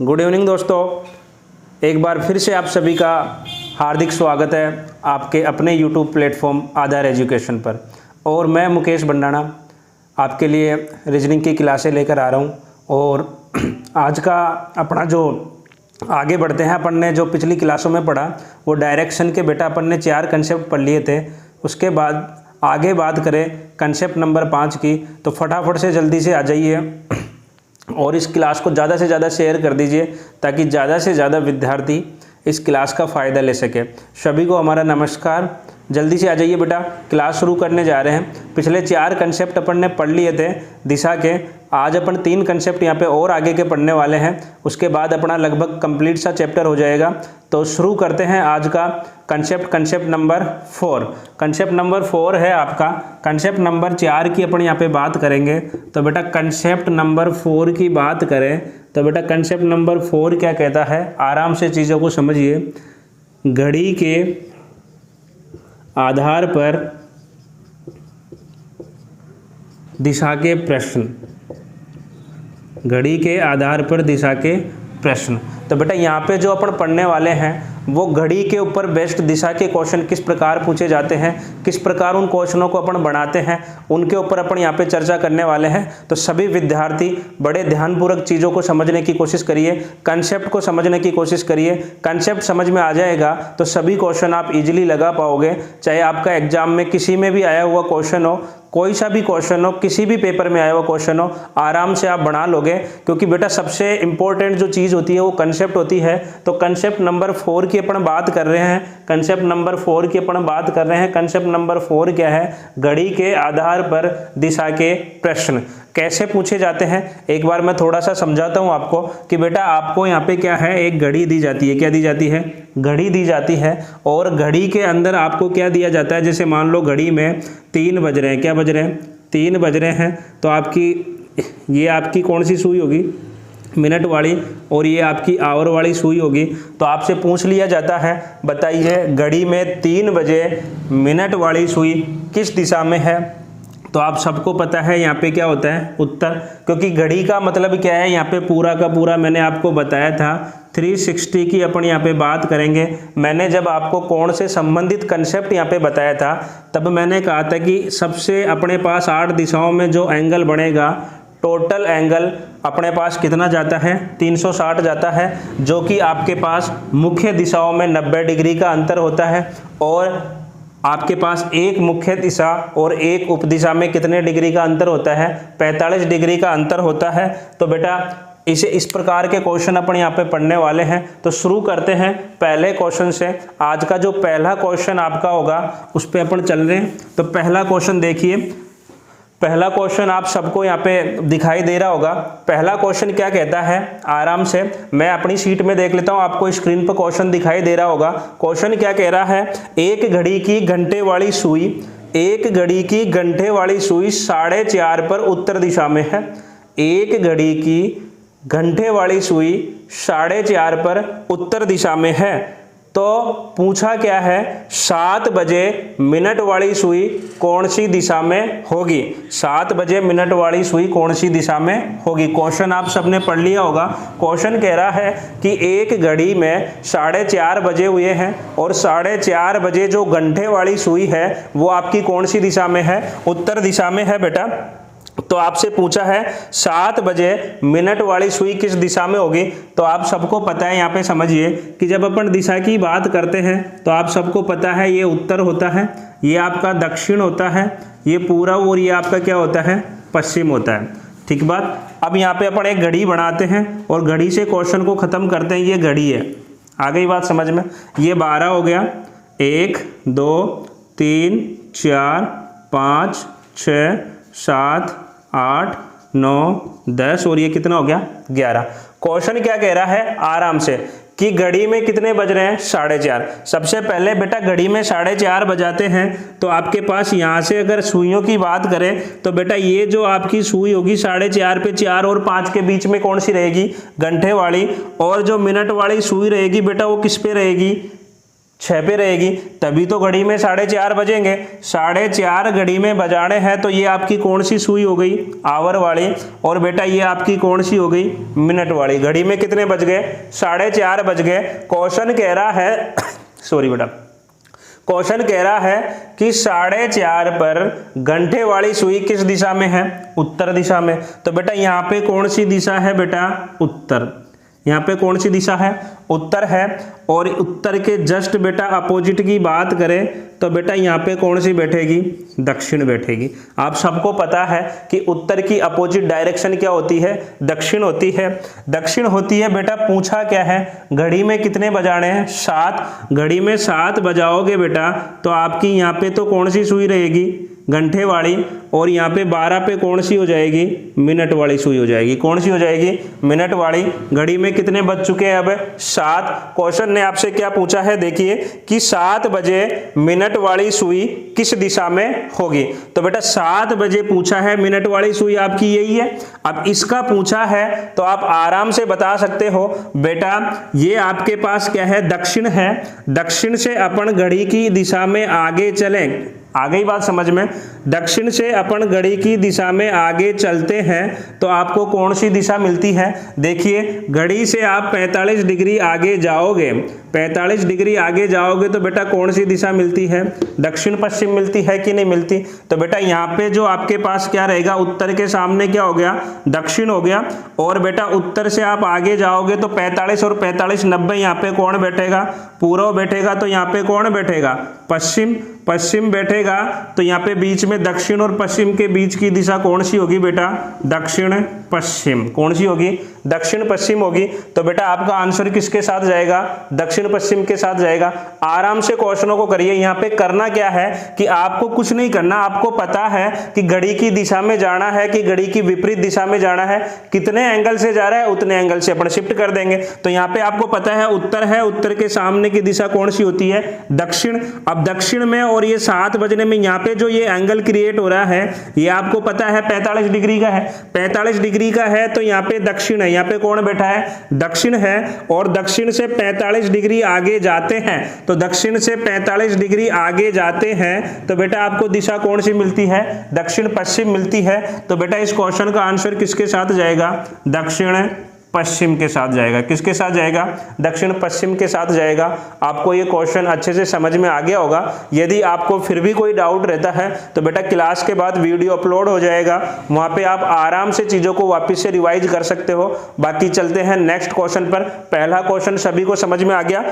Good evening दोस्तों, एक बार फिर से आप सभी का हार्दिक स्वागत है आपके अपने यूट्यूब प्लेटफॉर्म आधार एजुकेशन पर। और मैं मुकेश भंडाना आपके लिए रीजनिंग की क्लासें लेकर आ रहा हूं। और आज का अपना जो आगे बढ़ते हैं, अपन ने जो पिछली क्लासों में पढ़ा वो डायरेक्शन के बेटा अपन ने 4 कंसेप्ट पढ़ लिए थे। उसके बाद आगे बात करें कंसेप्ट नंबर 5 की, तो फटाफट से जल्दी से आ जाइए और इस क्लास को ज़्यादा से ज़्यादा शेयर कर दीजिए ताकि ज़्यादा से ज़्यादा विद्यार्थी इस क्लास का फ़ायदा ले सके। सभी को हमारा नमस्कार। जल्दी से आ जाइए बेटा, क्लास शुरू करने जा रहे हैं। पिछले 4 कंसेप्ट अपन ने पढ़ लिए थे दिशा के। आज अपन 3 कंसेप्ट यहाँ पे और आगे के पढ़ने वाले हैं। उसके बाद अपना लगभग कंप्लीट सा चैप्टर हो जाएगा। तो शुरू करते हैं आज का कंसेप्ट नंबर 4। कंसेप्ट नंबर 4 है आपका। कंसेप्ट नंबर 4 की अपन यहाँ पे बात करेंगे। तो बेटा कंसेप्ट नंबर 4 की बात करें तो बेटा कंसेप्ट नंबर 4 क्या कहता है, आराम से चीज़ों को समझिए। घड़ी के आधार पर दिशा के प्रश्न, घड़ी के आधार पर दिशा के प्रश्न। तो बेटा यहाँ पे जो अपन पढ़ने वाले हैं वो घड़ी के ऊपर बेस्ड दिशा के क्वेश्चन किस प्रकार पूछे जाते हैं, किस प्रकार उन क्वेश्चनों को अपन बनाते हैं, उनके ऊपर अपन यहाँ पे चर्चा करने वाले हैं। तो सभी विद्यार्थी बड़े ध्यानपूर्वक चीज़ों को समझने की कोशिश करिए, कंसेप्ट को समझने की कोशिश करिए। कंसेप्ट समझ में आ जाएगा तो सभी क्वेश्चन आप इजीली लगा पाओगे। चाहे आपका एग्जाम में किसी में भी आया हुआ क्वेश्चन हो, कोई सा भी क्वेश्चन हो, किसी भी पेपर में आया हुआ क्वेश्चन हो, आराम से आप बना लोगे। क्योंकि बेटा सबसे इंपॉर्टेंट जो चीज़ होती है वो कंसेप्ट होती है। तो कंसेप्ट नंबर 4 की अपन बात कर रहे हैं। कंसेप्ट नंबर 4 की अपन बात कर रहे हैं। कंसेप्ट नंबर 4 क्या है? घड़ी के आधार पर दिशा के प्रश्न कैसे पूछे जाते हैं। एक बार मैं थोड़ा सा समझाता हूं आपको कि बेटा आपको यहाँ पे क्या है, एक घड़ी दी जाती है। क्या दी जाती है? घड़ी दी जाती है। और घड़ी के अंदर आपको क्या दिया जाता है, जैसे मान लो घड़ी में 3 बज रहे हैं। क्या बज रहे हैं? 3 बज रहे हैं। तो ये आपकी कौन सी सुई होगी? मिनट वाली। और ये आपकी आवर वाली सुई होगी। तो आपसे पूछ लिया जाता है, बताइए घड़ी में 3 बजे मिनट वाली सुई किस दिशा में है। तो आप सबको पता है यहाँ पे क्या होता है? उत्तर। क्योंकि घड़ी का मतलब क्या है, यहाँ पे पूरा का पूरा मैंने आपको बताया था 360 की अपन यहाँ पे बात करेंगे। मैंने जब आपको कोण से संबंधित कंसेप्ट यहाँ पे बताया था तब मैंने कहा था कि सबसे अपने पास 8 दिशाओं में जो एंगल बनेगा, टोटल एंगल अपने पास कितना जाता है? 360 जाता है। जो कि आपके पास मुख्य दिशाओं में 90 डिग्री का अंतर होता है। और आपके पास एक मुख्य दिशा और एक उपदिशा में कितने डिग्री का अंतर होता है? 45 डिग्री का अंतर होता है। तो बेटा इस प्रकार के क्वेश्चन अपन यहाँ पे पढ़ने वाले हैं। तो शुरू करते हैं पहले क्वेश्चन से। आज का जो पहला क्वेश्चन आपका होगा उस पर अपन चल रहे हैं। तो पहला क्वेश्चन देखिए, पहला क्वेश्चन आप सबको यहाँ पे दिखाई दे रहा होगा। पहला क्वेश्चन क्या कहता है, आराम से मैं अपनी शीट में देख लेता हूँ, आपको स्क्रीन पर क्वेश्चन दिखाई दे रहा होगा। क्वेश्चन क्या कह रहा है, एक घड़ी की घंटे वाली सुई, एक घड़ी की घंटे वाली सुई 4:30 पर उत्तर दिशा में है। एक घड़ी की घंटे वाली सुई 4:30 पर उत्तर दिशा में है। तो पूछा क्या है, 7 बजे मिनट वाली सुई कौन सी दिशा में होगी? 7 बजे मिनट वाली सुई कौन सी दिशा में होगी? क्वेश्चन आप सबने पढ़ लिया होगा। क्वेश्चन कह रहा है कि एक घड़ी में 4:30 बजे हुए हैं और 4:30 बजे जो घंटे वाली सुई है वो आपकी कौन सी दिशा में है? उत्तर दिशा में है बेटा। तो आपसे पूछा है 7 बजे मिनट वाली सुई किस दिशा में होगी। तो आप सबको पता है, यहाँ पे समझिए कि जब अपन दिशा की बात करते हैं तो आप सबको पता है ये उत्तर होता है, ये आपका दक्षिण होता है, ये पूर्व, और ये आपका क्या होता है? पश्चिम होता है। ठीक बात। अब यहाँ पे अपन एक घड़ी बनाते हैं और घड़ी से क्वेश्चन को खत्म करते हैं। ये घड़ी है, आ गई बात समझ में? ये 12 हो गया, 1 2 3 4 5 6 7 8 9 10 और ये कितना हो गया? 11। क्वेश्चन क्या कह रहा है, आराम से, कि घड़ी में कितने बज रहे हैं? 4:30। सबसे पहले बेटा घड़ी में 4:30 बजाते हैं तो आपके पास यहाँ से अगर सुइयों की बात करें तो बेटा ये जो आपकी सुई होगी 4:30 पे 4 और 5 के बीच में कौन सी रहेगी? घंटे वाली। और जो मिनट वाली सुई रहेगी बेटा वो किस पे रहेगी? 6 पे रहेगी, तभी तो घड़ी में 4:30 बजेंगे। 4:30 घड़ी में बजाने हैं, तो ये आपकी कौन सी सुई हो गई, आवर वाली, और बेटा ये आपकी कौन सी हो गई, मिनट वाली। घड़ी में कितने बज गए, 4:30 बज गए। क्वेश्चन कह रहा है सॉरी बेटा, क्वेश्चन कह रहा है कि 4:30 पर घंटे वाली सुई किस दिशा में है, उत्तर दिशा में। तो बेटा यहाँ पे कौन सी दिशा है बेटा, उत्तर। यहाँ पे कौन सी दिशा है, उत्तर है। और उत्तर के जस्ट बेटा अपोजिट की बात करें तो बेटा यहाँ पे कौन सी बैठेगी, दक्षिण बैठेगी। आप सबको पता है कि उत्तर की अपोजिट डायरेक्शन क्या होती है, दक्षिण होती है। दक्षिण होती है बेटा, पूछा क्या है, घड़ी में कितने बजाने हैं, 7। घड़ी में 7 बजाओगे बेटा तो आपकी यहाँ पे तो कौन सी सुई रहेगी, घंटे वाली, और यहाँ पे 12 पे कौन सी हो जाएगी, मिनट वाली सुई हो जाएगी। कौन सी हो जाएगी, मिनट वाली। घड़ी में कितने बज चुके हैं अब, 7। क्वेश्चन ने आपसे क्या पूछा है, देखिए कि 7 बजे मिनट वाली सुई किस दिशा में होगी। तो बेटा 7 बजे पूछा है, मिनट वाली सुई आपकी यही है। अब इसका पूछा है तो आप आराम से बता सकते हो बेटा ये आपके पास क्या है, दक्षिण है। दक्षिण से अपन घड़ी की दिशा में आगे चलें, आ गई बात समझ में। दक्षिण से अपन घड़ी की दिशा में आगे चलते हैं तो आपको कौन सी दिशा मिलती है, देखिए घड़ी से आप 45 डिग्री आगे जाओगे, 45 डिग्री आगे जाओगे तो बेटा कौन सी दिशा मिलती है, दक्षिण पश्चिम मिलती है कि नहीं मिलती। तो बेटा यहाँ पे जो आपके पास क्या रहेगा, उत्तर के सामने क्या हो गया, दक्षिण हो गया। और बेटा उत्तर से आप आगे जाओगे तो 45 और 45 90, यहाँ पे कौन बैठेगा, पूर्व बैठेगा। तो यहाँ पे कौन बैठेगा, पश्चिम। पश्चिम बैठेगा तो यहाँ पे बीच में दक्षिण और पश्चिम के बीच की दिशा कौन सी होगी बेटा, दक्षिण पश्चिम। कौन सी होगी, दक्षिण पश्चिम होगी। तो बेटा आपका आंसर किसके साथ जाएगा, दक्षिण पश्चिम के साथ जाएगा। आराम से क्वेश्चनों को करिए। यहाँ पे करना क्या है कि आपको कुछ नहीं करना, आपको पता है कि घड़ी की दिशा में जाना है कि घड़ी की विपरीत दिशा में जाना है, कितने एंगल से जा रहा है उतने एंगल से अपन शिफ्ट कर देंगे। तो यहाँ पे आपको पता है उत्तर है, उत्तर के सामने की दिशा कौन सी होती है, दक्षिण। अब दक्षिण में और ये 7 बजने में यहाँ पे जो ये एंगल क्रिएट हो रहा है ये आपको पता है 45 डिग्री का है। 45 डिग्री का है तो यहाँ पे दक्षिण है, यहाँ पे कौन बैठा है, दक्षिण है। और दक्षिण से 45 डिग्री आगे जाते हैं तो दक्षिण से 45 डिग्री आगे जाते हैं तो बेटा आपको दिशा कौन सी मिलती है, दक्षिण पश्चिम मिलती है। तो बेटा इस क्वेश्चन का आंसर किसके साथ जाएगा, दक्षिण पश्चिम के साथ जाएगा। किसके साथ जाएगा, दक्षिण पश्चिम के साथ जाएगा। आपको ये क्वेश्चन अच्छे से समझ में आ गया होगा। यदि आपको फिर भी कोई डाउट रहता है तो बेटा क्लास के बाद वीडियो अपलोड हो जाएगा, वहाँ पे आप आराम से चीज़ों को वापस से रिवाइज कर सकते हो। बाकी चलते हैं नेक्स्ट क्वेश्चन पर। पहला क्वेश्चन सभी को समझ में आ गया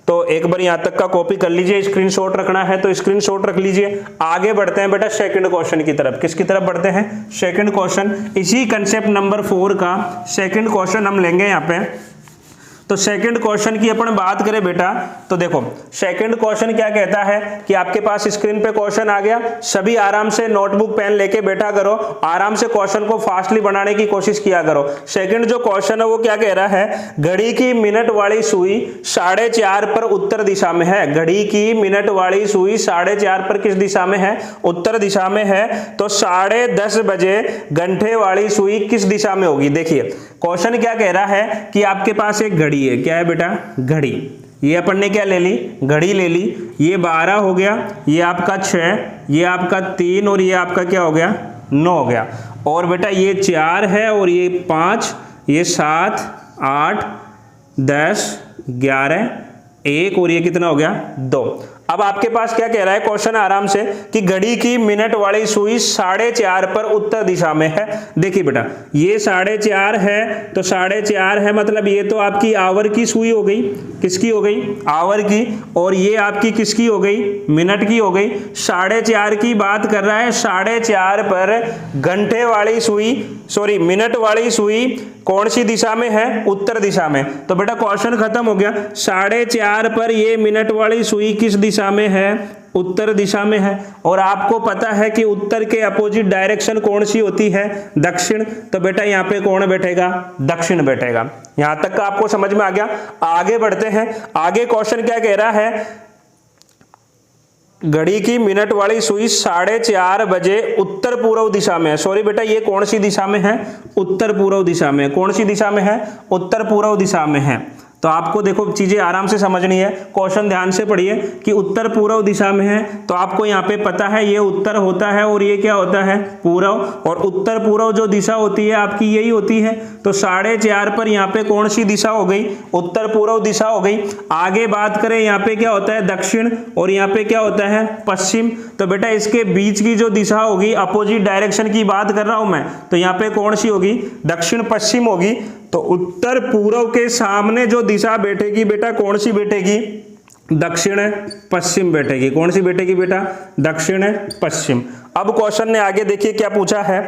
तो एक बार यहाँ तक का कॉपी कर लीजिए, स्क्रीनशॉट रखना है तो स्क्रीनशॉट रख लीजिए। आगे बढ़ते हैं बेटा सेकंड क्वेश्चन की तरफ। किसकी तरफ बढ़ते हैं, सेकंड क्वेश्चन। इसी कंसेप्ट नंबर 4 का सेकंड क्वेश्चन हम लेंगे यहाँ पे। तो सेकंड क्वेश्चन की अपन बात करें बेटा तो देखो सेकंड क्वेश्चन क्या कहता है कि आपके पास स्क्रीन पे क्वेश्चन आ गया, सभी आराम से नोटबुक पेन लेके बैठा करो, आराम से क्वेश्चन को फास्टली बनाने की कोशिश किया करो। सेकंड जो क्वेश्चन है वो क्या कह रहा है, घड़ी की मिनट वाली सुई 4:30 पर उत्तर दिशा में है। घड़ी की मिनट वाली सुई 4:30 पर किस दिशा में है, उत्तर दिशा में है। तो 10:30 बजे घंटे वाली सुई किस दिशा में होगी। देखिए क्वेश्चन क्या कह रहा है कि आपके पास एक घड़ी है, क्या है बेटा, घड़ी। ये अपन ने क्या ले ली, घड़ी ले ली। ये 12 हो गया, ये आपका 6, ये आपका 3 और ये आपका क्या हो गया, 9 हो गया। और बेटा ये 4 है और ये 5, ये 7, 8, 10, 11, 1 और ये कितना हो गया, 2। अब आपके पास क्या कह रहा है क्वेश्चन आराम से कि घड़ी की मिनट वाली सुई 4:30 पर उत्तर दिशा में है। देखिए बेटा ये 4:30 है तो 4:30 है मतलब ये तो आपकी आवर की सुई हो गई। किसकी हो गई, आवर की। और ये आपकी किसकी हो गई, मिनट की हो गई। 4:30 की बात कर रहा है, 4:30 पर घंटे वाली सुई सॉरी मिनट वाली सुई कौन सी दिशा में है, उत्तर दिशा में। तो बेटा क्वेश्चन खत्म हो गया। 4:30 पर ये मिनट वाली सुई किस दिशा में है, उत्तर दिशा में है। और आपको पता है कि उत्तर के अपोजिट डायरेक्शन कौन सी होती है, दक्षिण। तो बेटा यहाँ पे कौन बैठेगा, दक्षिण बैठेगा। यहां तक का आपको समझ में आ गया। आगे बढ़ते हैं। आगे क्वेश्चन क्या कह रहा है, घड़ी की मिनट वाली सुई 4:30 बजे उत्तर पूर्व दिशा में है। सॉरी बेटा ये कौन सी दिशा में है, उत्तर पूर्व दिशा में। कौन सी दिशा में है, उत्तर पूर्व दिशा में है। तो आपको देखो चीजें आराम से समझनी है, क्वेश्चन ध्यान से पढ़िए कि उत्तर पूर्व दिशा में है, तो आपको यहाँ पे पता है ये उत्तर होता है और ये क्या होता है पूर्व, और उत्तर पूर्व जो दिशा होती है आपकी यही होती है। तो 4.5 पर यहाँ पे कौन सी दिशा हो गई, उत्तर पूर्व दिशा हो गई। आगे बात करें यहाँ पे क्या होता है दक्षिण, और यहाँ पे क्या होता है पश्चिम। तो बेटा इसके बीच की जो दिशा होगी, अपोजिट डायरेक्शन की बात कर रहा हूं मैं, तो यहाँ पे कौन सी होगी, दक्षिण पश्चिम होगी। तो उत्तर पूर्व के सामने जो दिशा बैठेगी बेटा कौन सी बैठेगी, दक्षिण पश्चिम बैठेगी। कौन सी बैठेगी बेटा, दक्षिण पश्चिम। अब क्वेश्चन ने आगे देखिए क्या पूछा है,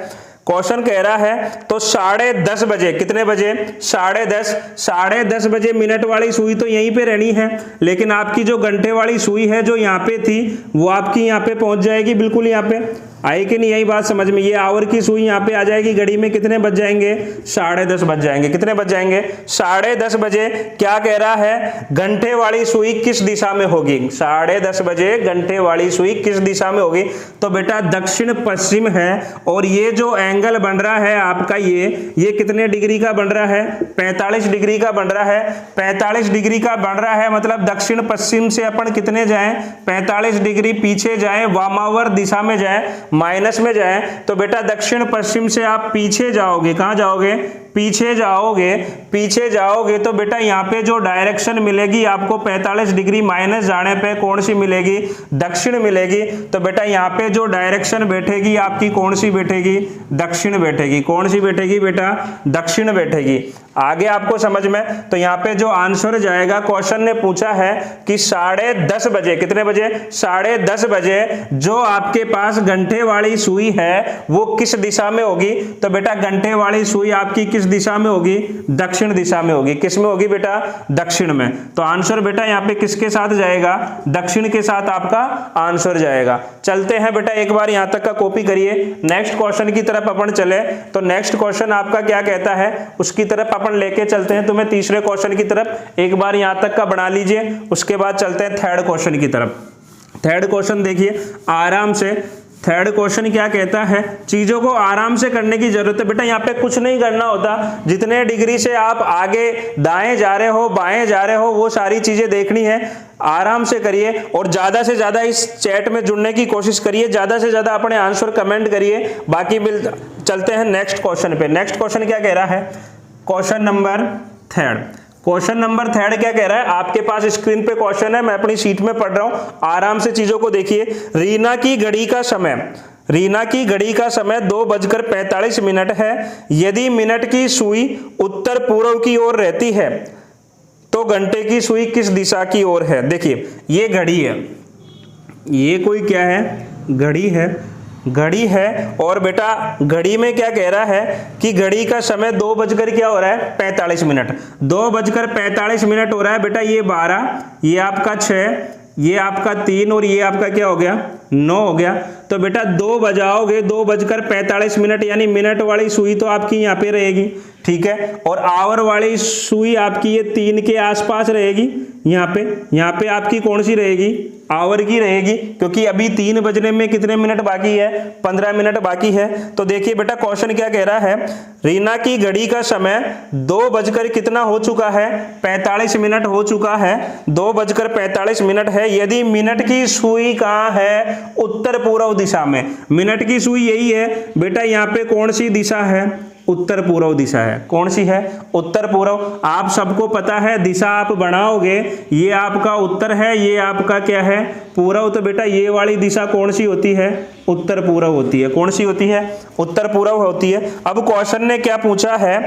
क्वेश्चन कह रहा है तो 10:30 बजे, कितने बजे, 10:30 बजे मिनट वाली सुई तो यहीं पे रहनी है, लेकिन आपकी जो घंटे वाली सुई है जो यहाँ पे थी वो आपकी यहाँ पे पहुंच जाएगी, बिल्कुल यहाँ पे आई कि नहीं, यही बात समझ में। ये आवर की सुई यहाँ पे आ जाएगी, घड़ी में कितने बज जाएंगे, 10:30 बज जाएंगे। कितने बज जाएंगे, 10:30 बजे। क्या कह रहा है, घंटे वाली सुई किस दिशा में होगी, 10:30 बजे घंटे वाली सुई किस दिशा में होगी। तो बेटा दक्षिण पश्चिम है, और ये जो एंगल बन रहा है आपका ये कितने डिग्री का बन रहा है, 45 डिग्री का बन रहा है। 45 डिग्री का बन रहा है मतलब दक्षिण पश्चिम से अपन कितने जाएं, 45 डिग्री पीछे जाएं, वामावर दिशा में जाएं, माइनस में जाए। तो बेटा दक्षिण पश्चिम से आप पीछे जाओगे, कहां जाओगे, पीछे जाओगे। पीछे जाओगे तो बेटा यहाँ पे जो डायरेक्शन मिलेगी आपको 45 डिग्री माइनस जाने पे कौन सी मिलेगी, दक्षिण मिलेगी। तो बेटा यहाँ पे जो डायरेक्शन बैठेगी आपकी कौन सी बैठेगी, दक्षिण बैठेगी। कौन सी बैठेगी बेटा, दक्षिण बैठेगी। आगे आपको समझ में, तो यहाँ पे जो आंसर जाएगा, क्वेश्चन ने पूछा है कि 10:30 बजे, कितने बजे, 10:30 बजे जो आपके पास घंटे वाली सुई है वो किस दिशा में होगी। तो बेटा घंटे वाली सुई आपकी किस दिशा में होगी, दक्षिण दिशा में होगी। किस में होगी बेटा, दक्षिण में। तो आंसर बेटा यहाँ पे किसके साथ जाएगा, दक्षिण के साथ आपका आंसर जाएगा। चलते हैं बेटा, एक बार यहाँ तक का कॉपी करिए, नेक्स्ट क्वेश्चन की तरफ अपन चले। तो नेक्स्ट क्वेश्चन आपका क्या कहता है उसकी तरफ अपन लेके चलते हैं तुम्हें, तीसरे क्वेश्चन की तरफ। एक बार यहाँ तक का बना लीजिए, उसके बाद चलते हैं थर्ड क्वेश्चन की तरफ। थर्ड क्वेश्चन देखिए आराम से। थर्ड क्वेश्चन क्या कहता है, चीजों को आराम से करने की जरूरत है बेटा। यहाँ पे कुछ नहीं करना होता, जितने डिग्री से आप आगे दाएं जा रहे हो बाएं जा रहे हो वो सारी चीजें देखनी है। आराम से करिए और ज्यादा से ज्यादा इस चैट में जुड़ने की कोशिश करिए, ज्यादा से ज्यादा अपने आंसर कमेंट करिए। बाकी चलते हैं नेक्स्ट क्वेश्चन पे। नेक्स्ट क्वेश्चन क्या कह रहा है, question number third. Question number third क्या कह रहा है, आपके पास स्क्रीन पे क्वेश्चन है, मैं अपनी सीट में पढ़ रहा हूं, आराम से चीजों को देखिए। रीना की घड़ी का समय, रीना की घड़ी का समय 2:45 है। यदि मिनट की सुई उत्तर पूर्व की ओर रहती है तो घंटे की सुई किस दिशा की ओर है। देखिए ये घड़ी है, ये कोई क्या है, घड़ी है, घड़ी है। और बेटा घड़ी में क्या कह रहा है कि घड़ी का समय 2 क्या हो रहा है, 45 मिनट। 2:45 हो रहा है बेटा। ये 12, ये आपका 6, ये आपका 3 और ये आपका क्या हो गया, 9 हो गया। तो बेटा 2 बजाओगे, 2:45 यानी मिनट वाली सुई तो आपकी यहाँ पे रहेगी, ठीक है। और आवर वाली सुई आपकी ये 3 के आसपास रहेगी। यहाँ पे आपकी कौन सी रहेगी, आवर की रहेगी, क्योंकि अभी 3 बजने में कितने मिनट बाकी है, 15 मिनट बाकी है। तो देखिए बेटा क्वेश्चन क्या कह रहा है, रीना की घड़ी का समय 2 कितना हो चुका है, 45 मिनट हो चुका है। 2:45 है। यदि मिनट की सुई कहाँ है, उत्तर पूर्व दिशा में। मिनट की सुई यही है बेटा, यहाँ पे कौन सी दिशा है, उत्तर पूर्व दिशा है। कौन सी है, उत्तर पूर्व। आप सबको पता है दिशा आप बढ़ाओगे, ये आपका उत्तर है, ये आपका क्या है, पूर्व। तो बेटा ये वाली दिशा कौन सी होती है, उत्तर पूर्व होती है। कौन सी होती है, उत्तर पूर्व होती है। अब क्वेश्चन ने क्या पूछा है,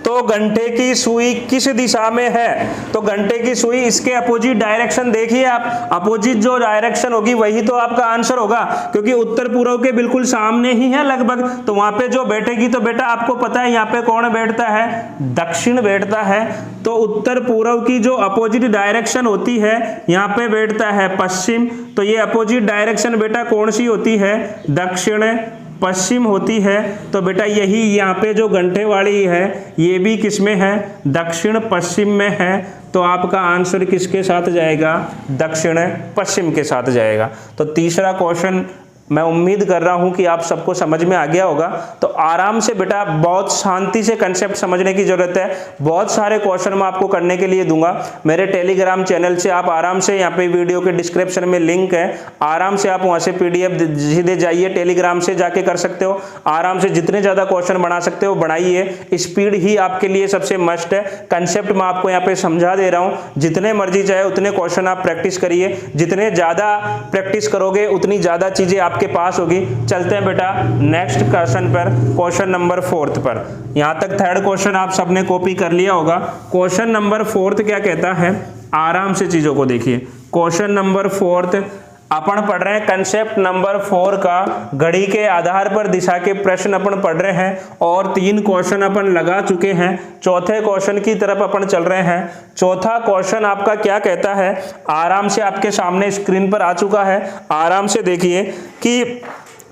तो घंटे की सुई किस दिशा में है। तो घंटे की सुई इसके अपोजिट डायरेक्शन देखिए आप, अपोजिट जो डायरेक्शन होगी वही तो आपका आंसर होगा, क्योंकि उत्तर पूर्व के बिल्कुल सामने ही है लगभग। तो वहां पे जो बैठेगी, तो बेटा आपको पता है यहाँ पे कौन बैठता है, दक्षिण बैठता है। तो उत्तर पूर्व की जो अपोजिट डायरेक्शन होती है यहाँ पे बैठता है पश्चिम। तो ये अपोजिट डायरेक्शन बेटा कौन सी होती है, दक्षिण पश्चिम होती है। तो बेटा यही यहाँ पे जो घंटे वाली है ये भी किस में है, दक्षिण पश्चिम में है। तो आपका आंसर किसके साथ जाएगा, दक्षिण पश्चिम के साथ जाएगा। तो तीसरा क्वेश्चन मैं उम्मीद कर रहा हूं कि आप सबको समझ में आ गया होगा। तो आराम से बेटा बहुत शांति से कंसेप्ट समझने की जरूरत है। बहुत सारे क्वेश्चन मैं आपको करने के लिए दूंगा। मेरे टेलीग्राम चैनल से आप आराम से, यहाँ पे वीडियो के डिस्क्रिप्शन में लिंक है, आराम से आप वहां से PDF सीधे जाइए, टेलीग्राम से जाके कर सकते हो। आराम से जितने ज्यादा क्वेश्चन बना सकते हो बनाइए। स्पीड ही आपके लिए सबसे मस्ट है। कंसेप्ट मैं आपको यहाँ पे समझा दे रहा हूँ, जितने मर्जी चाहे उतने क्वेश्चन आप प्रैक्टिस करिए। जितने ज्यादा प्रैक्टिस करोगे उतनी ज्यादा चीजें आपके पास होगी। चलते हैं बेटा नेक्स्ट क्वेश्चन पर, क्वेश्चन नंबर 4 पर। यहां तक थर्ड क्वेश्चन आप सबने कॉपी कर लिया होगा। क्वेश्चन नंबर 4 क्या कहता है, आराम से चीजों को देखिए। क्वेश्चन नंबर 4 अपन पढ़ रहे हैं कंसेप्ट नंबर 4 का, घड़ी के आधार पर दिशा के प्रश्न अपन पढ़ रहे हैं और 3 क्वेश्चन अपन लगा चुके हैं। चौथे क्वेश्चन की तरफ अपन चल रहे हैं। चौथा क्वेश्चन आपका क्या कहता है, आराम से आपके सामने स्क्रीन पर आ चुका है। आराम से देखिए कि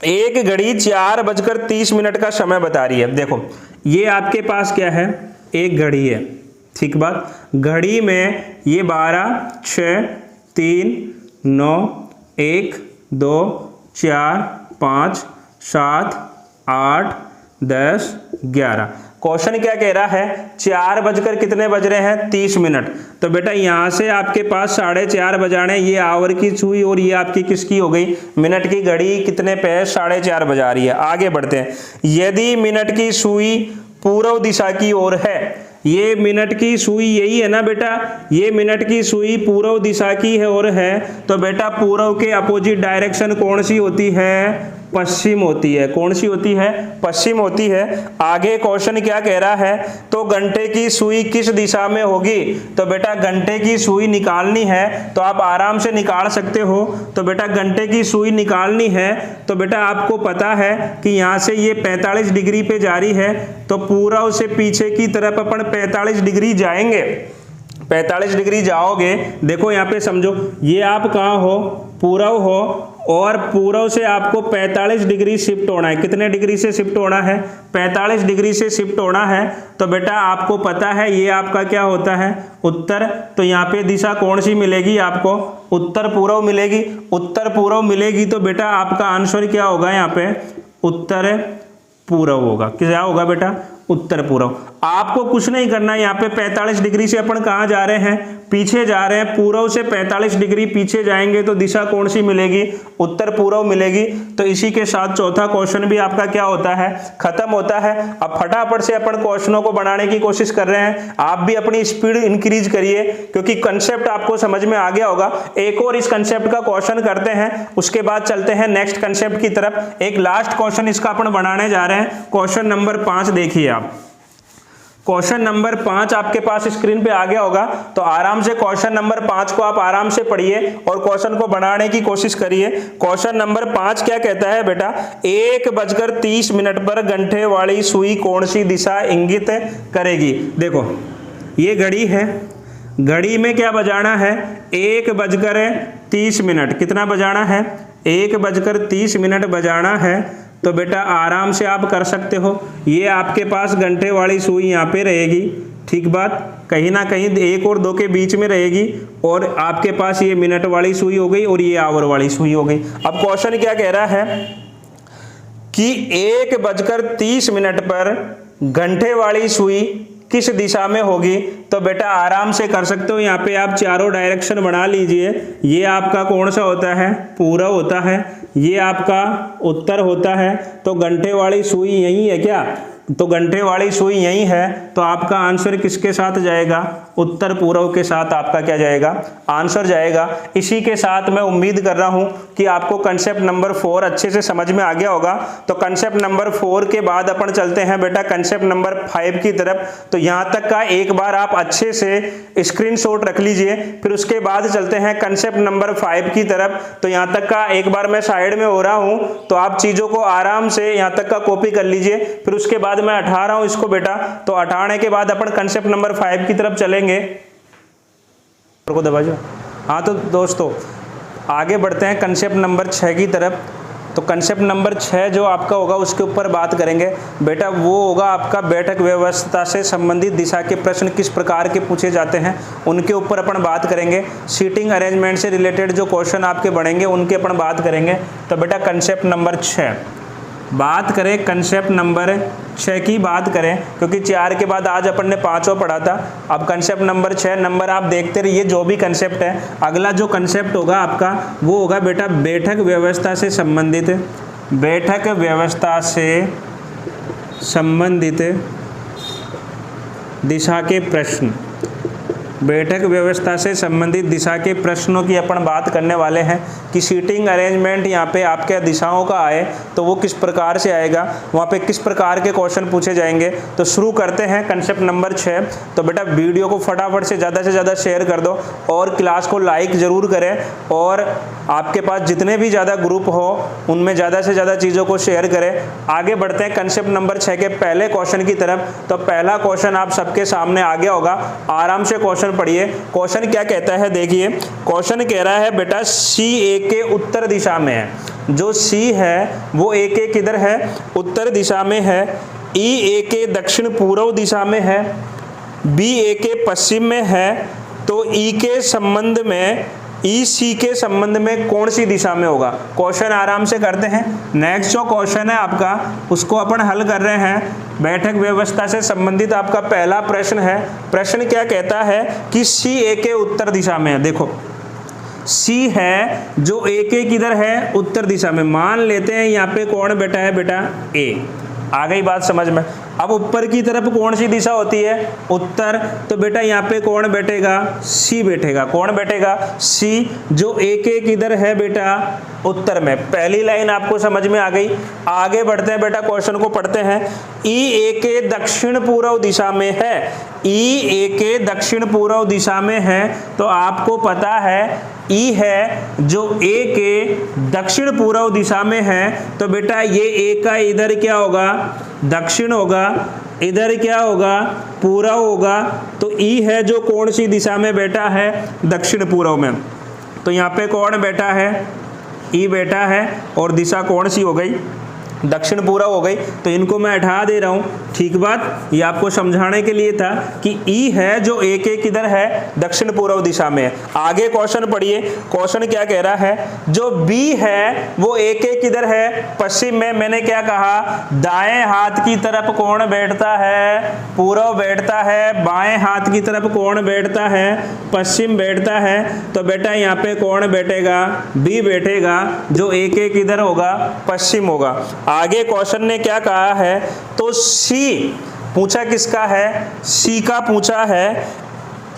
एक घड़ी 4:30 का समय बता रही है। देखो ये आपके पास क्या है, एक घड़ी है, ठीक बात। घड़ी में ये 12, 6, 3, 9, 1, 2, 4, 5, 7, 8, 10, 11। क्वेश्चन क्या कह रहा है, 4 बजकर कितने बज रहे हैं, 30 मिनट। तो बेटा यहां से आपके पास 4:30 बजाने, ये आवर की छुई और ये आपकी किसकी हो गई, मिनट की। घड़ी कितने पे है, 4:30 बजा रही है। आगे बढ़ते हैं। यदि मिनट की सुई पूर्व दिशा की ओर है, ये मिनट की सुई यही है ना बेटा, ये मिनट की सुई पूर्व दिशा की है और है, तो बेटा पूर्व के अपोजिट डायरेक्शन कौन सी होती है, पश्चिम होती है। कौन सी होती है, पश्चिम होती है। आगे क्वेश्चन क्या कह रहा है, तो घंटे की सुई किस दिशा में होगी। तो बेटा घंटे की सुई निकालनी है तो आप आराम से निकाल सकते हो। तो बेटा घंटे की सुई निकालनी है तो बेटा आपको पता है कि यहाँ से ये 45 डिग्री पे जा रही है, तो पूर्व से पीछे की तरफ अपन 45 डिग्री जाएंगे। 45 डिग्री जाओगे, देखो यहाँ पे समझो, ये आप कहाँ हो, पूर्व हो, और पूर्व से आपको 45 डिग्री शिफ्ट होना है। कितने डिग्री से शिफ्ट होना है, 45 डिग्री से शिफ्ट होना है। तो बेटा आपको पता है ये आपका क्या होता है, उत्तर। तो यहाँ पे दिशा कौन सी मिलेगी आपको, उत्तर पूर्व मिलेगी। उत्तर पूर्व मिलेगी तो बेटा आपका आंसर क्या होगा, यहाँ पे उत्तर पूर्व होगा। क्या होगा बेटा, उत्तर पूर्व। आपको कुछ नहीं करना है। यहाँ पे 45 डिग्री से अपन कहाँ जा रहे हैं, पीछे जा रहे हैं। पूर्व से 45 डिग्री पीछे जाएंगे तो दिशा कौन सी मिलेगी, उत्तर पूर्व मिलेगी। तो इसी के साथ चौथा क्वेश्चन भी आपका क्या होता है, खत्म होता है। अब फटाफट से अपन क्वेश्चनों को बनाने की कोशिश कर रहे हैं। आप भी अपनी स्पीड इंक्रीज करिए क्योंकि कंसेप्ट आपको समझ में आ गया होगा। एक और इस कंसेप्ट का क्वेश्चन करते हैं, उसके बाद चलते हैं नेक्स्ट कंसेप्ट की तरफ। एक लास्ट क्वेश्चन इसका अपन बनाने जा रहे हैं। क्वेश्चन नंबर 5 देखिए आप। क्वेश्चन नंबर 5 आपके पास स्क्रीन पे आ गया होगा। तो आराम से क्वेश्चन नंबर 5 को आप आराम से पढ़िए और क्वेश्चन को बनाने की कोशिश करिए। क्वेश्चन नंबर 5 क्या कहता है बेटा, 1:30 पर घंटे वाली सुई कौन सी दिशा इंगित करेगी। देखो ये घड़ी है, घड़ी में क्या बजाना है, 1:30। कितना बजाना है, 1:30 बजाना है। तो बेटा आराम से आप कर सकते हो। ये आपके पास घंटे वाली सुई यहाँ पे रहेगी, ठीक बात, कहीं ना कहीं 1 और 2 के बीच में रहेगी, और आपके पास ये मिनट वाली सुई हो गई और ये आवर वाली सुई हो गई। अब क्वेश्चन क्या कह रहा है कि 1:30 पर घंटे वाली सुई किस दिशा में होगी। तो बेटा आराम से कर सकते हो। यहाँ पे आप चारों डायरेक्शन बना लीजिए। ये आपका कौन सा होता है, पूर्व होता है, ये आपका उत्तर होता है। तो घंटे वाली सुई यही है क्या, तो घंटे वाली सुई यही है। तो आपका आंसर किसके साथ जाएगा, उत्तर पूर्व के साथ आपका क्या जाएगा, आंसर जाएगा। इसी के साथ मैं उम्मीद कर रहा हूं कि आपको कंसेप्ट नंबर 4 अच्छे से समझ में आ गया होगा। तो कंसेप्ट नंबर 4 के बाद अपन चलते हैं बेटा कंसेप्ट नंबर 5 की तरफ। तो यहां तक का एक बार आप अच्छे से स्क्रीनशॉट रख लीजिए, फिर उसके बाद चलते हैं कंसेप्ट नंबर 5 की तरफ। तो यहां तक का एक बार मैं साइड में हो रहा हूं, तो आप चीजों को आराम से यहां तक का कॉपी कर लीजिए। फिर उसके बाद मैं हटा रहा हूं इसको बेटा। तो हटाने के बाद अपन कंसेप्ट नंबर 5 की तरफ चलेंगे। को दबा जो। हाँ तो दोस्तों आगे बढ़ते हैं कंसेप्ट नंबर 6 की तरफ। तो कंसेप्ट नंबर 6 जो आपका होगा उसके ऊपर बात करेंगे बेटा, वो होगा आपका बैठक व्यवस्था से संबंधित दिशा के प्रश्न किस प्रकार के पूछे जाते हैं उनके ऊपर अपन बात करेंगे। सीटिंग अरेंजमेंट से रिलेटेड जो क्वेश्चन आपके बढ़ेंगे उनके अपन बात करेंगे। तो बेटा कंसेप्ट नंबर 6 बात करें, कंसेप्ट नंबर 6 की बात करें, क्योंकि 4 के बाद आज अपन ने 5वां पढ़ा था। अब कंसेप्ट नंबर 6 नंबर आप देखते रहिए जो भी कंसेप्ट है। अगला जो कंसेप्ट होगा आपका वो होगा बेटा बैठक व्यवस्था से संबंधित, बैठक व्यवस्था से संबंधित दिशा के प्रश्न, बैठक व्यवस्था से संबंधित दिशा के प्रश्नों की अपन बात करने वाले हैं कि सीटिंग अरेंजमेंट यहाँ पे आपके दिशाओं का आए तो वो किस प्रकार से आएगा, वहाँ पे किस प्रकार के क्वेश्चन पूछे जाएंगे। तो शुरू करते हैं कंसेप्ट नंबर 6। तो बेटा वीडियो को फटाफट से ज़्यादा शेयर कर दो और क्लास को लाइक ज़रूर करें, और आपके पास जितने भी ज़्यादा ग्रुप हो उनमें ज़्यादा से ज़्यादा चीज़ों को शेयर करें। आगे बढ़ते हैं कंसेप्ट नंबर 6 के पहले क्वेश्चन की तरफ। तो पहला क्वेश्चन आप सबके सामने आ गया होगा, आराम से क्वेश्चन पढ़िए। क्वेश्चन क्या कहता है देखिए, क्वेश्चन कह रहा है बेटा सी ए के उत्तर दिशा में है। जो सी है वो ए के किधर है, उत्तर दिशा में है। ई ए के दक्षिण पूर्व दिशा में है, बी ए के पश्चिम में है। तो ई के संबंध में, ई सी के संबंध में कौन सी दिशा में होगा। क्वेश्चन आराम से करते हैं। नेक्स्ट जो क्वेश्चन है आपका उसको अपन हल कर रहे हैं। बैठक व्यवस्था से संबंधित आपका पहला प्रश्न है। प्रश्न क्या कहता है कि सी ए के उत्तर दिशा में है। देखो सी है जो ए के किधर है, उत्तर दिशा में। मान लेते हैं यहाँ पे कौन बैठा है बेटा, ए। आ गई बात समझ में। अब ऊपर की तरफ कौन सी दिशा होती है, उत्तर। तो बेटा यहाँ पे कौन बैठेगा, सी बैठेगा। कौन बैठेगा, सी, जो ए के किधर है बेटा, उत्तर में। पहली लाइन आपको समझ में आ गई। आगे बढ़ते हैं बेटा, क्वेश्चन को पढ़ते हैं। ई ए के दक्षिण पूर्व दिशा में है, ई ए के दक्षिण पूर्व दिशा में है। तो आपको पता है ई है जो ए के दक्षिण पूर्व दिशा में है। तो बेटा ये ए का इधर क्या होगा, दक्षिण होगा, इधर क्या होगा, पूर्व होगा। तो ई है जो कौन सी दिशा में बैठा है, दक्षिण पूर्व में। तो यहाँ पे कौन बैठा है, ई बैठा है, और दिशा कौन सी हो गई, दक्षिण पूर्व हो गई। तो इनको मैं हटा दे रहा हूँ, ठीक बात। ये आपको समझाने के लिए था कि ई है जो ए के किधर है, दक्षिण पूर्व दिशा में है। आगे क्वेश्चन पढ़िए। क्वेश्चन क्या कह रहा है, जो बी है वो ए के किधर है, पश्चिम में। मैंने क्या कहा, दाएं हाथ की तरफ कौन बैठता है, पूर्व बैठता है। बाएं हाथ की तरफ कौन बैठता है, पश्चिम बैठता है। तो बेटा यहाँ पे कौन बैठेगा, बी बैठेगा, जो ए के किधर होगा, पश्चिम होगा। आगे क्वेश्चन ने क्या कहा है, तो सी पूछा किसका है, सी का पूछा है,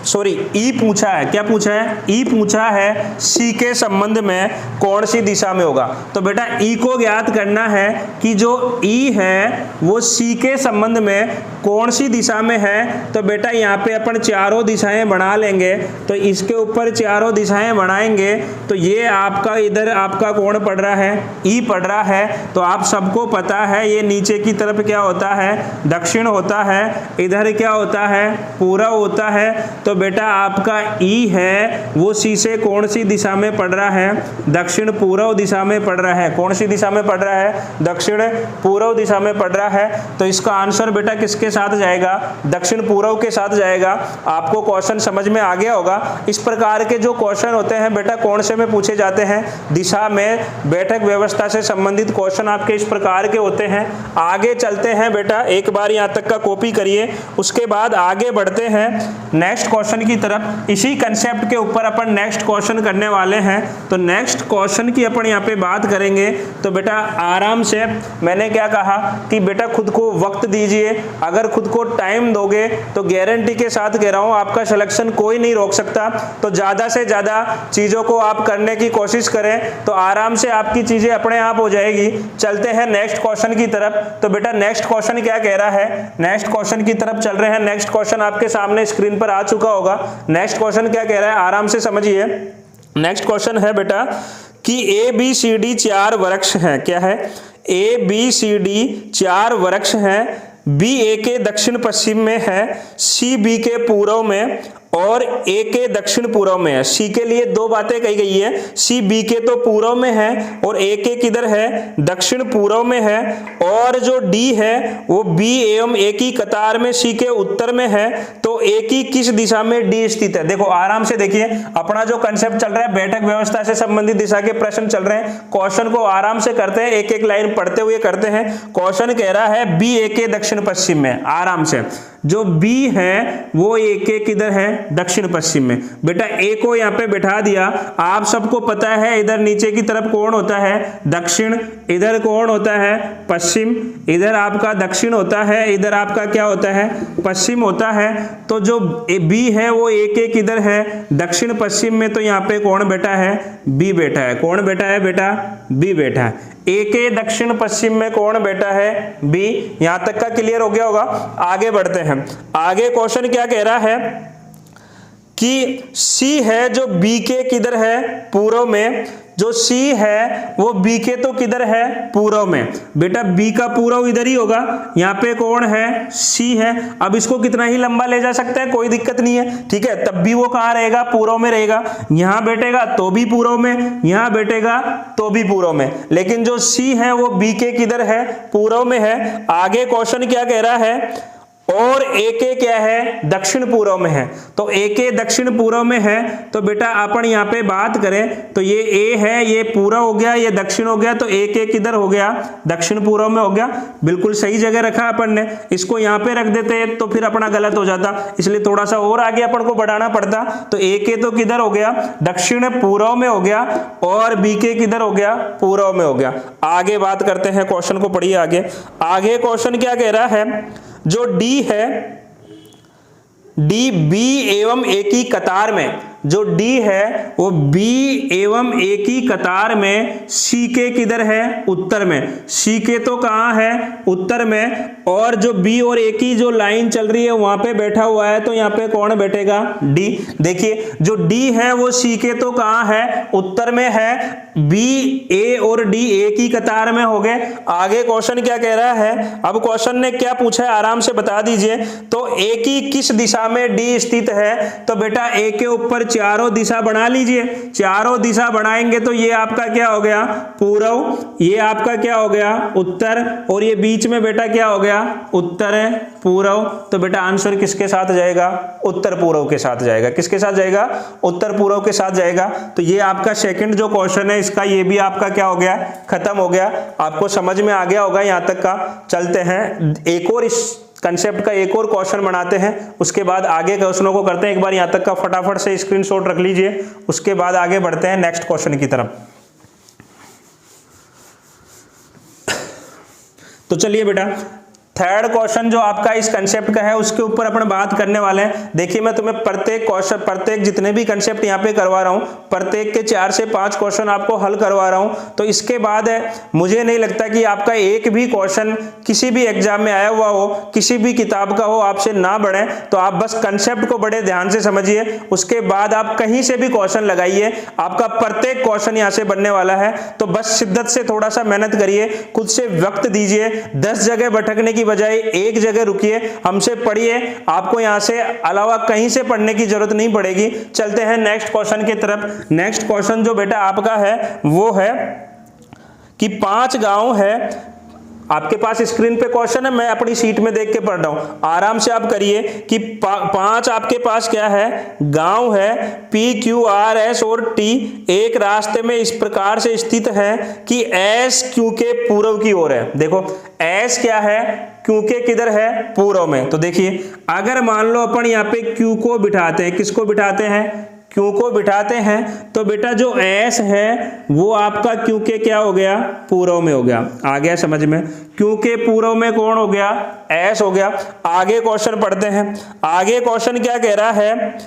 सॉरी ई पूछा है। क्या पूछा है, ई पूछा है सी के संबंध में कौन सी दिशा में होगा। तो बेटा ई को ज्ञात करना है कि जो ई है वो सी के संबंध में कौन सी दिशा में है। तो बेटा यहाँ पे अपन चारों दिशाएं बना लेंगे। तो इसके ऊपर चारों दिशाएं बनाएंगे तो ये आपका इधर आपका कौन पड़ रहा है, ई पड़ रहा है। तो आप सबको पता है ये नीचे की तरफ क्या होता है, दक्षिण होता है, इधर क्या होता है, पूर्व होता है। तो बेटा आपका ई है वो सी से कौन सी दिशा में पड़ रहा है, दक्षिण पूर्व दिशा में पड़ रहा है। कौन सी दिशा में पड़ रहा है, दक्षिण पूर्व दिशा में पड़ रहा है। तो इसका आंसर बेटा किसके साथ जाएगा, दक्षिण पूर्व के साथ जाएगा। आपको क्वेश्चन समझ में आ गया होगा। इस प्रकार के जो क्वेश्चन होते हैं बेटा कौन से में पूछे जाते हैं, दिशा में बैठक व्यवस्था से संबंधित क्वेश्चन आपके इस प्रकार के होते हैं। आगे चलते हैं बेटा, एक बार यहाँ तक का कॉपी करिए, उसके बाद आगे बढ़ते हैं नेक्स्ट क्वेश्चन की तरफ। इसी कंसेप्ट के ऊपर अपन नेक्स्ट क्वेश्चन करने वाले हैं। तो नेक्स्ट क्वेश्चन की अपन यहाँ पे बात करेंगे। तो बेटा आराम से, मैंने क्या कहा कि बेटा खुद को वक्त दीजिए। अगर खुद को टाइम दोगे तो गारंटी के साथ कह रहा हूँ आपका सिलेक्शन कोई नहीं रोक सकता। तो ज़्यादा से ज़्यादा चीज़ों को आप करने की कोशिश करें तो आराम से आपकी चीज़ें अपने आप हो जाएगी। चलते हैं नेक्स्ट क्वेश्चन की तरफ। तो बेटा नेक्स्ट क्वेश्चन क्या कह रहा है, नेक्स्ट क्वेश्चन की तरफ चल रहे हैं। नेक्स्ट क्वेश्चन आपके सामने स्क्रीन पर आ चुका होगा। नेक्स्ट क्वेश्चन क्या कह रहा है, आराम से समझिए। नेक्स्ट क्वेश्चन है बेटा कि ए बी सी डी 4 वृक्ष हैं। क्या है, ए बी सी डी 4 वृक्ष हैं। बी ए के दक्षिण पश्चिम में है, सी बी के पूर्व में और ए के दक्षिण पूर्व में है। सी के लिए दो बातें कही गई है, सी बी के तो पूर्व में है और ए के किधर है, दक्षिण पूर्व में है। और जो डी है वो बी एवं ए की कतार में सी के उत्तर में है। तो ए की किस दिशा में डी स्थित है? देखो आराम से देखिए, अपना जो कंसेप्ट चल रहा है बैठक व्यवस्था से संबंधित दिशा के प्रश्न चल रहे हैं। क्वेश्चन को आराम से करते हैं, एक एक लाइन पढ़ते हुए करते हैं। क्वेश्चन कह रहा है बी ए के दक्षिण पश्चिम में। आराम से, जो बी है वो ए के किधर है, दक्षिण पश्चिम में। बेटा ए को यहाँ पे बैठा दिया। आप सबको पता है इधर नीचे की तरफ कौन होता है, दक्षिण, इधर कौन होता है, पश्चिम, इधर आपका दक्षिण होता है, इधर आपका क्या होता है, पश्चिम होता है। तो जो बी है वो ए के किधर है, दक्षिण पश्चिम में। तो यहाँ पे कौन बैठा है, बी बैठा है। कौन बैठा है बेटा, बी बैठा है। ए के दक्षिण पश्चिम में कौन बैठा है, बी। यहां तक का क्लियर हो गया होगा। आगे बढ़ते हैं। आगे क्वेश्चन क्या कह रहा है कि सी है जो बी के किधर है, पूर्व में। जो सी है वो बी के तो किधर है, पूर्व में। बेटा बी का पूर्व इधर ही होगा। यहाँ पे कौन है, सी है। अब इसको कितना ही लंबा ले जा सकता है, कोई दिक्कत नहीं है, ठीक है। तब भी वो कहाँ रहेगा, पूर्व में रहेगा। यहाँ बैठेगा तो भी पूर्व में, यहाँ बैठेगा तो भी पूर्व में। लेकिन जो सी है वो बी के किधर है, पूर्व में है। आगे क्वेश्चन क्या कह रहा है, और ए के क्या है, दक्षिण पूर्व में है। तो ए के दक्षिण पूर्व में है। तो बेटा अपन यहाँ पे बात करें तो ये ए है, ये पूर्व हो गया, ये दक्षिण हो गया। तो ए के किधर हो गया, दक्षिण पूर्व में हो गया। बिल्कुल सही जगह रखा अपन ने। इसको यहाँ पे रख देते तो फिर अपना गलत हो जाता, इसलिए थोड़ा सा और आगे अपन को बढ़ाना पड़ता। तो ए के तो किधर हो गया, दक्षिण पूर्व में हो गया। और बी के किधर हो गया, पूर्व में हो गया। आगे बात करते हैं, क्वेश्चन को पढ़िए आगे। आगे क्वेश्चन क्या कह रहा है, जो डी है, डी बी एवं ए की कतार में, जो डी है वो बी एवं ए की कतार में सी के किधर है, उत्तर में। सी के तो कहाँ है, उत्तर में। और जो बी और ए की जो लाइन चल रही है वहां पे बैठा हुआ है। तो यहाँ पे कौन बैठेगा, डी। देखिए जो डी है वो सी के तो कहाँ है, उत्तर में है। बी ए और डी ए की कतार में हो गए। आगे क्वेश्चन क्या कह रहा है, अब क्वेश्चन ने क्या पूछा है आराम से बता दीजिए। तो ए की किस दिशा में डी स्थित है? तो बेटा ए के ऊपर चारों दिशा बना लीजिए। चारों दिशा बनाएंगे तो ये आपका क्या हो गया, पूर्व, ये आपका क्या हो गया, उत्तर, और ये बीच में बेटा क्या हो गया, उत्तर पूर्व। तो बेटा आंसर किसके साथ जाएगा, उत्तर पूर्व के साथ जाएगा। किसके साथ जाएगा, उत्तर पूर्व के साथ जाएगा। तो ये आपका सेकंड जो क्वेश्चन है इसका ये भी आपका क्या हो गया, खत्म हो गया। आपको समझ में आ गया होगा यहां तक का। चलते हैं एक और इस कंसेप्ट का एक और क्वेश्चन बनाते हैं, उसके बाद आगे क्वेश्चनों को करते हैं। एक बार यहां तक का फटाफट से स्क्रीनशॉट रख लीजिए, उसके बाद आगे बढ़ते हैं नेक्स्ट क्वेश्चन की तरफ। तो चलिए बेटा थर्ड क्वेश्चन जो आपका इस कंसेप्ट का है उसके ऊपर अपन बात करने वाले हैं। देखिए मैं तुम्हें प्रत्येक क्वेश्चन, प्रत्येक जितने भी कंसेप्ट यहाँ पे करवा रहा हूँ, प्रत्येक के 4 से 5 क्वेश्चन आपको हल करवा रहा हूँ। तो इसके बाद है मुझे नहीं लगता कि आपका एक भी क्वेश्चन किसी भी एग्जाम में आया हुआ हो, किसी भी किताब का हो, आपसे ना बढ़े। तो आप बस कंसेप्ट को बड़े ध्यान से समझिए, उसके बाद आप कहीं से भी क्वेश्चन लगाइए, आपका प्रत्येक क्वेश्चन यहाँ से बनने वाला है। तो बस शिद्दत से थोड़ा सा मेहनत करिए, खुद से वक्त दीजिए, 10 जगह भटकने की बजाय एक जगह रुकिए, हमसे पढ़िए। आपको यहां से अलावा कहीं से पढ़ने की जरूरत नहीं पड़ेगी। चलते हैं नेक्स्ट क्वेश्चन की तरफ। नेक्स्ट क्वेश्चन जो बेटा आपका है वो है कि 5 गांव है। आपके पास स्क्रीन पे क्वेश्चन है, मैं अपनी सीट में देख के पढ़ रहा हूं, आराम से आप करिए। कि 5 आपके पास क्या है, गांव है। P, Q, R, S और T एक रास्ते में इस प्रकार से स्थित है कि S Q के पूर्व की ओर है। देखो S क्या है, Q के किधर है, पूर्व में। तो देखिए अगर मान लो अपन यहाँ पे Q को बिठाते हैं, किसको बिठाते हैं, Q को बिठाते हैं, तो बेटा जो S है वो आपका Q के क्या हो गया, पूर्व में हो गया। आ गया समझ में, Q के पूर्व में कौन हो गया, S हो गया। आगे क्वेश्चन पढ़ते हैं। आगे क्वेश्चन क्या कह रहा है,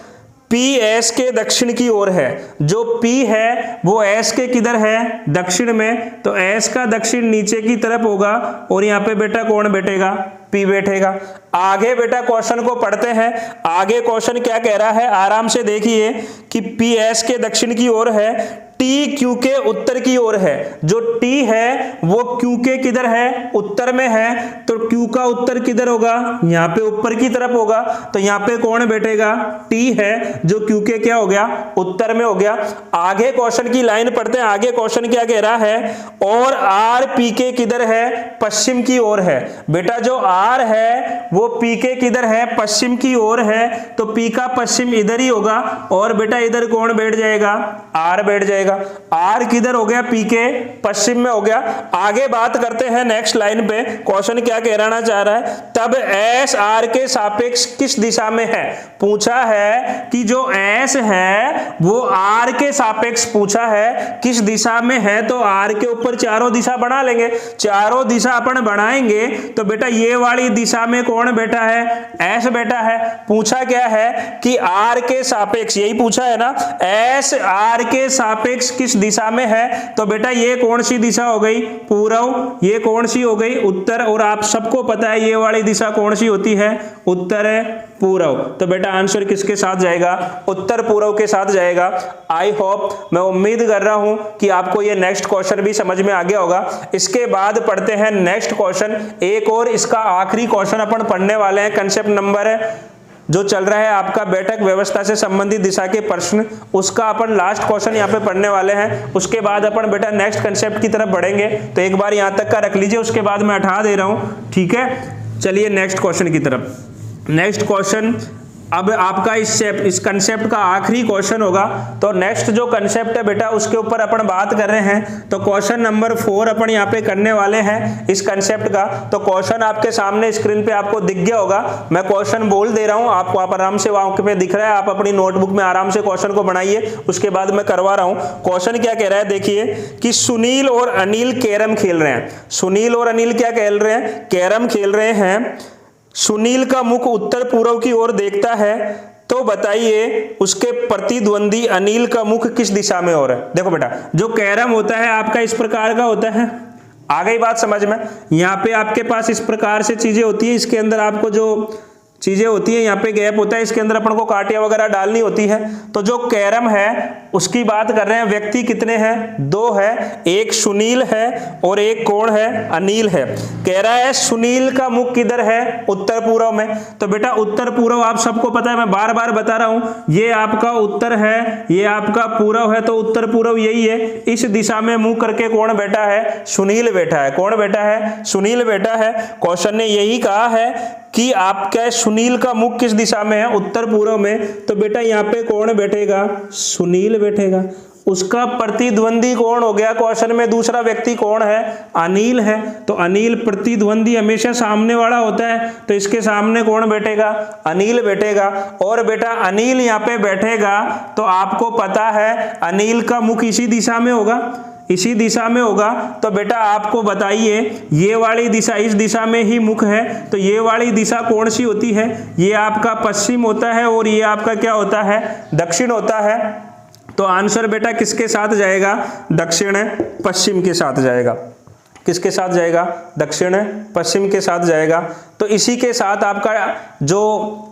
P S के दक्षिण की ओर है। जो P है वो S के किधर है, दक्षिण में। तो S का दक्षिण नीचे की तरफ होगा और यहाँ पे बेटा कौन बैठेगा, P बैठेगा। आगे बेटा क्वेश्चन को पढ़ते हैं। आगे क्वेश्चन क्या कह रहा है, आराम से देखिए कि P S के दक्षिण की ओर है। टी क्यू के उत्तर की ओर है। जो टी है वो क्यू के किधर है, उत्तर में है, तो क्यू का उत्तर किधर होगा, यहाँ पे ऊपर की तरफ होगा। तो यहाँ पे कौन बैठेगा, टी है जो क्यू के क्या हो गया, उत्तर में हो गया। आगे क्वेश्चन की लाइन पढ़ते हैं। आगे क्वेश्चन क्या कह रहा है, और आर पी के किधर है, पश्चिम की ओर है। बेटा जो आर है वो पी के किधर है, पश्चिम की ओर है, तो पी का पश्चिम इधर ही होगा, और बेटा इधर कौन बैठ जाएगा, आर बैठ जाएगा। आर किधर हो गया, पी के पश्चिम में हो गया। आगे बात करते हैं नेक्स्ट लाइन पे, क्वेश्चन क्या कहना चाह रहा है, तब एस आर के सापेक्ष किस दिशा में है। पूछा है कि जो एस है वो आर के सापेक्ष पूछा है किस दिशा में है, तो आर के ऊपर चारों दिशा बना लेंगे। चारों दिशा अपन बनाएंगे तो बेटा ये वाली दिशा में कौन बैठा है, एस बैठा है। पूछा क्या है कि आर के सापेक्ष, यही पूछा है ना, एस आर के सापेक्ष किस दिशा में है, तो बेटा ये कौन सी दिशा हो गई, पूर्व, ये कौन सी हो गई, उत्तर, और आप सबको पता है ये वाली दिशा कौन सी होती है, उत्तर पूर्व। तो बेटा आंसर किसके साथ जाएगा, उत्तर पूर्व के साथ जाएगा। आई होप, मैं उम्मीद कर रहा हूं कि आपको ये नेक्स्ट क्वेश्चन भी समझ में आ गया होगा। इसके बाद पढ़ते हैं नेक्स्ट क्वेश्चन, एक और इसका आखिरी क्वेश्चन अपन पढ़ने वाले हैं। कंसेप्ट नंबर जो चल रहा है आपका बैठक व्यवस्था से संबंधित दिशा के प्रश्न, उसका अपन लास्ट क्वेश्चन यहाँ पे पढ़ने वाले हैं। उसके बाद अपन बेटा नेक्स्ट कंसेप्ट की तरफ बढ़ेंगे। तो एक बार यहाँ तक का रख लीजिए, उसके बाद मैं हटा दे रहा हूँ, ठीक है। चलिए नेक्स्ट क्वेश्चन की तरफ। नेक्स्ट क्वेश्चन अब आपका इस कंसेप्ट का आखिरी क्वेश्चन होगा। तो नेक्स्ट जो कंसेप्ट है बेटा उसके ऊपर अपन बात कर रहे हैं। तो क्वेश्चन नंबर 4 अपन यहाँ पे करने वाले हैं इस कंसेप्ट का। तो क्वेश्चन आपके सामने स्क्रीन पे आपको दिख गया होगा। मैं क्वेश्चन बोल दे रहा हूँ, आपको आप आराम से वहां पे दिख रहा है, आप अपनी नोटबुक में आराम से क्वेश्चन को बनाइए। उसके बाद मैं करवा रहा हूँ। क्वेश्चन क्या कह रहा है, देखिए कि सुनील और अनिल कैरम खेल रहे हैं। सुनील और अनिल क्या खेल रहे हैं, कैरम खेल रहे हैं। सुनील का मुख उत्तर पूर्व की ओर देखता है, तो बताइए उसके प्रतिद्वंदी अनिल का मुख किस दिशा में हो रहा है। देखो बेटा जो कैरम होता है आपका इस प्रकार का होता है, आ गई बात समझ में। यहाँ पे आपके पास इस प्रकार से चीजें होती है, इसके अंदर आपको जो चीजें होती है, यहाँ पे गैप होता है, इसके अंदर अपन को कांटियां वगैरह डालनी होती है। तो जो कैरम है उसकी बात कर रहे हैं। व्यक्ति कितने हैं, 2 है, एक सुनील है और एक कौन है, अनिल है। कह रहा है सुनील का मुख किधर है, उत्तर पूर्व में। तो बेटा उत्तर पूर्व आप सबको पता है, मैं बार बार बता रहा हूं, ये आपका उत्तर है, ये आपका पूर्व है, तो उत्तर पूर्व यही है। इस दिशा में मुंह करके कौन बैठा है, सुनील बैठा है। कौन बैठा है, सुनील बैठा है। क्वेश्चन ने यही कहा है कि आपका सुनील का मुख किस दिशा में है, उत्तर पूर्व में। तो बेटा यहाँ पे कौन बैठेगा, सुनील बैठेगा। उसका प्रतिद्वंदी कौन हो गया, क्वेश्चन में दूसरा व्यक्ति कौन है, अनिल है। तो अनिल प्रतिद्वंदी हमेशा सामने वाला होता है, तो इसके सामने कौन बैठेगा, अनिल बैठेगा। और बेटा अनिल यहाँ पे बैठेगा तो आपको पता है अनिल का मुख इसी दिशा में होगा, इसी दिशा में होगा। तो बेटा आपको बताइए ये वाली दिशा, इस दिशा में ही मुख है, तो ये वाली दिशा कौन सी होती है, ये आपका पश्चिम होता है और ये आपका क्या होता है, दक्षिण होता है। तो आंसर बेटा किसके साथ जाएगा, दक्षिण पश्चिम के साथ जाएगा। किसके साथ जाएगा, दक्षिण पश्चिम के साथ जाएगा। तो इसी के साथ आपका जो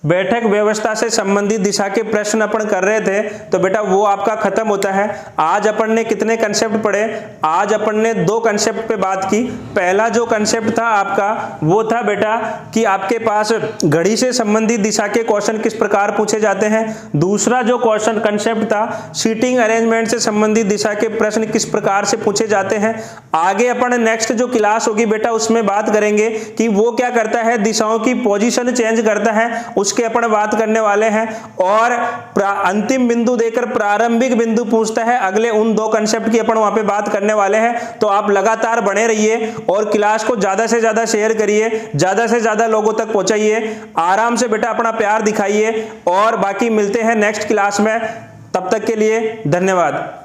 बैठक व्यवस्था से संबंधित दिशा के प्रश्न अपन कर रहे थे, तो बेटा वो आपका खत्म होता है। आज अपन ने कितने कंसेप्ट पढ़े, आज अपन ने 2 कंसेप्ट पे बात की। पहला जो कंसेप्ट था आपका वो था बेटा कि आपके पास घड़ी से संबंधित दिशा के क्वेश्चन किस प्रकार पूछे जाते हैं। दूसरा जो क्वेश्चन कंसेप्ट था सीटिंग अरेंजमेंट से संबंधित दिशा के प्रश्न किस प्रकार से पूछे जाते हैं। आगे अपन नेक्स्ट जो क्लास होगी बेटा उसमें बात करेंगे कि वो क्या करता है, दिशाओं की पोजीशन चेंज करता है, उसके अपन बात करने वाले हैं। और अंतिम बिंदु देकर प्रारंभिक बिंदु पूछता है, अगले उन 2 कंसेप्ट की अपन वहां पे बात करने वाले हैं। तो आप लगातार बने रहिए और क्लास को ज्यादा से ज्यादा शेयर करिए, ज्यादा से ज्यादा लोगों तक पहुंचाइए। आराम से बेटा अपना प्यार दिखाइए और बाकी मिलते हैं नेक्स्ट क्लास में। तब तक के लिए धन्यवाद।